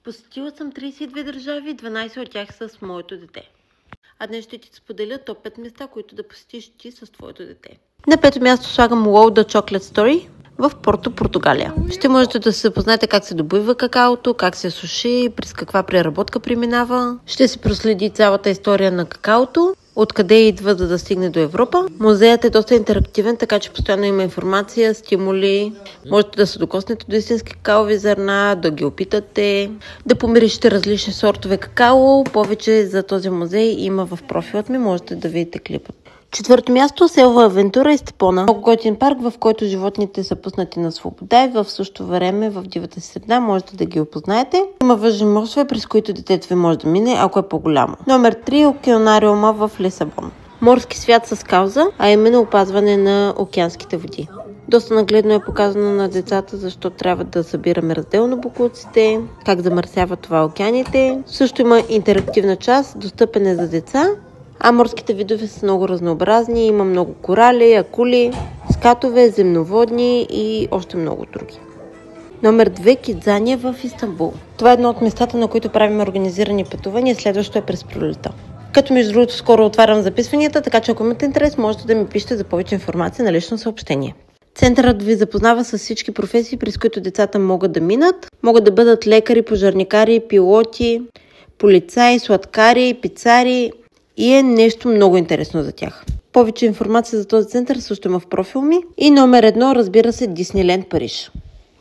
Посетила съм 32 държави, 12 от тях с моето дете. А днес ще ти споделя топ 5 места, които да посетиш ти с твоето дете. На пето място слагам Wow The Chocolate Story в Порто, Португалия. Ще можете да се запознаете как се добива какаото, как се суши, през каква преработка преминава. Ще се проследи цялата история на какаото, откъде идва, за да стигне до Европа. Музеят е доста интерактивен, така че постоянно има информация, стимули. Можете да се докоснете до истински какаови зърна, да ги опитате, да помиришете различни сортове какао. Повече за този музей има в профилът ми, можете да видите клипът. Четвърто място, Селва Авентура и Степона. Много готин парк, в който животните са пуснати на свобода и в същото време в дивата си среда можете да ги опознаете. Има въжени мостове, през които детето ви може да мине, ако е по-голямо. Номер 3, океанариума в Лисабон. Морски свят с кауза, а именно опазване на океанските води. Доста нагледно е показано на децата, защо трябва да събираме разделно боклуците, как замърсяват това океаните. Също има интерактивна част, достъпен е за деца. А морските видове са много разнообразни, има много корали, акули, скатове, земноводни и още много други. Номер 2, Кидзания в Истанбул. Това е едно от местата, на които правим организирани пътувания, следващо е през пролета. Като между другото скоро отварям записванията, така че ако имате интерес, можете да ми пишете за повече информация на лично съобщение. Центърът ви запознава с всички професии, през които децата могат да минат. Могат да бъдат лекари, пожарникари, пилоти, полицаи, сладкари, пицари и е нещо много интересно за тях. Повече информация за този център също има в профил ми. И номер 1, разбира се, Дисниленд Париж.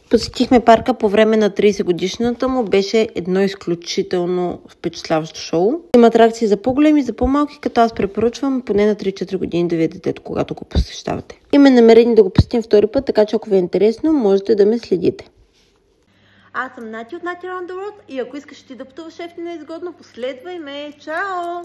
Посетихме парка по време на 30 годишната му. Беше едно изключително впечатляващо шоу. Има атракции за по-големи и за по-малки, като аз препоръчвам поне на 3-4 години да видите детето, когато го посещавате. Има намерение да го посетим втори път, така че ако ви е интересно, можете да ме следите. Аз съм Нати от Nati Around the World и ако искаш ти да пътуваш ефтино и изгодно, последвай ме. Чао!